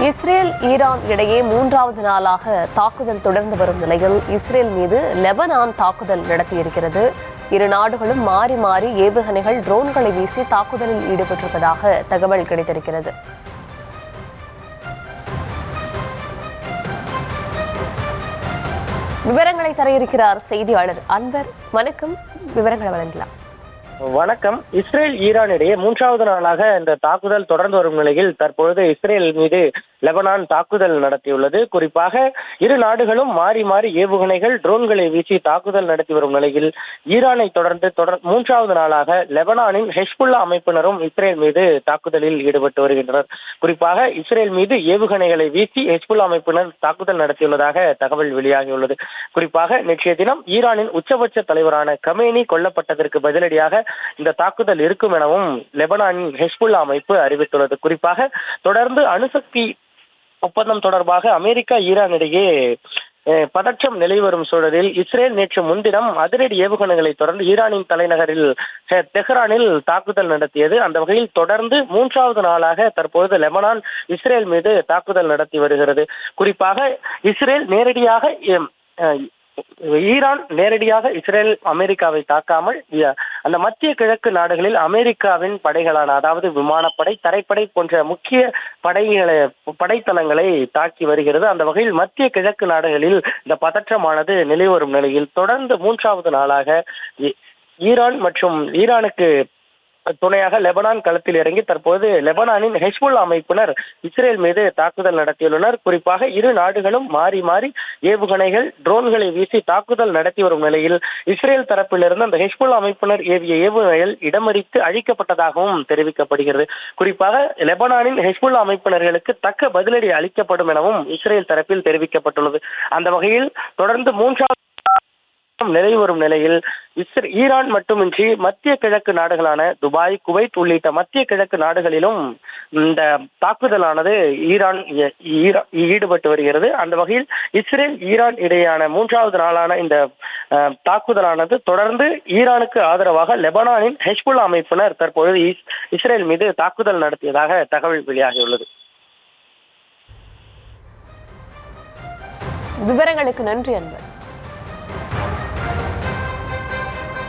Israel Iran இடையே மூன்றாவது நாளாக தாக்குதல் தொடர்ந்து வரும் நிலையில் இஸ்ரேல் மீது லெபனான் தாக்குதல் நடத்தியிருக்கிறது. இரு நாடுகளும் மாறி மாறி ஏவுகணைகள், ட்ரோன்களை வீசி தாக்குதலில் ஈடுபட்டிருப்பதாக தகவல் கிடைத்திருக்கிறது. விவரங்களை தர இருக்கிறார் செய்தியாளர் அன்வர். வணக்கம், விவரங்களை வழங்கலாம். வணக்கம். இஸ்ரேல் ஈரான் இடையே மூன்றாவது நாளாக இந்த தாக்குதல் தொடர்ந்து வரும் நிலையில் தற்பொழுது இஸ்ரேல் மீது லெபனான் தாக்குதல் நடத்தியுள்ளது. குறிப்பாக இரு நாடுகளும் மாறி மாறி ஏவுகணைகள், ட்ரோன்களை வீசி தாக்குதல் நடத்தி வரும் நிலையில் ஈரானை தொடர்ந்து மூன்றாவது நாளாக லெபனானின் ஹெஸ்புல்லா அமைப்பினரும் இஸ்ரேல் மீது தாக்குதலில் ஈடுபட்டு வருகின்றனர். குறிப்பாக இஸ்ரேல் மீது ஏவுகணைகளை வீசி ஹெஸ்புல்லா அமைப்பினர் தாக்குதல் நடத்தியுள்ளதாக தகவல் வெளியாகியுள்ளது. குறிப்பாக நேற்றைய தினம் ஈரானின் உச்சபட்ச தலைவரான கமேனி கொல்லப்பட்டதற்கு பதிலடியாக இந்த தாக்குதல் இருக்கும் எனவும் லெபனானின் ஹெஸ்புல்லா அமைப்பு அறிவித்துள்ளது. குறிப்பாக தொடர்ந்து அணுசக்தி ஒப்பந்தம் தொடர்பாக அமெரிக்கா ஈரான் இடையே பதற்றம் நிலை வரும் சூழலில் இஸ்ரேல் நேற்று முன்தினம் அதிரடி ஏவுகணைகளை தொடர்ந்து ஈரானின் தலைநகரில் தெஹ்ரானில் தாக்குதல் நடத்தியது. அந்த வகையில் தொடர்ந்து மூன்றாவது நாளாக தற்போது லெபனான் இஸ்ரேல் மீது தாக்குதல் நடத்தி வருகிறது. குறிப்பாக இஸ்ரேல் நேரடியாக ஈரான் நேரடியாக இஸ்ரேல் அமெரிக்காவை தாக்காமல் அந்த மத்திய கிழக்கு நாடுகளில் அமெரிக்காவின் படைகளான, அதாவது விமானப்படை, தரைப்படை போன்ற முக்கிய படைத்தளங்களை தாக்கி வருகிறது. அந்த வகையில் மத்திய கிழக்கு நாடுகளில் இந்த பதற்றமானது நிலை வரும் நிலையில் தொடர்ந்து மூன்றாவது நாளாக ஈரான் மற்றும் ஈரானுக்கு துணையாக லெபனான் களத்தில் இறங்கி தற்போது லெபனானின் ஹெஸ்புல்லா அமைப்பினர் இஸ்ரேல் மீது தாக்குதல் நடத்தியுள்ளனர். குறிப்பாக இரு நாடுகளும் மாறி மாறி ஏவுகணைகள், ட்ரோன்களை வீசி தாக்குதல் நடத்தி வரும் நிலையில் இஸ்ரேல் தரப்பிலிருந்து அந்த ஹெஸ்புல்லா அமைப்பினர் ஏவிய ஏவுகணைகள் இடமறித்து அழிக்கப்பட்டதாகவும் தெரிவிக்கப்படுகிறது. குறிப்பாக லெபனானின் ஹெஸ்புல்லா அமைப்பினர்களுக்கு தக்க பதிலடி அளிக்கப்படும் எனவும் இஸ்ரேல் தரப்பில் தெரிவிக்கப்பட்டுள்ளது. அந்த வகையில் தொடர்ந்து மூன்றாவது நிலை வரும் நிலையில் ஈரான் மட்டுமின்றி மத்திய கிழக்கு நாடுகளான துபாய், குவைத் உள்ளிட்ட மத்திய கிழக்கு நாடுகளிலும் இந்த தாக்குதலானது ஈரான் ஈடுபட்டு வருகிறது. அந்த வகையில் இஸ்ரேல் ஈரான் இடையேயான மூன்றாவது நாளான இந்த தாக்குதலானது தொடர்ந்து ஈரானுக்கு ஆதரவாக லெபனானின் ஹெஸ்புல்லா அமைப்பினர் தற்போது இஸ்ரேல் மீது தாக்குதல் நடத்தியதாக தகவல் வெளியாகியுள்ளது. விவரங்களுக்கு நன்றி அன்பர்.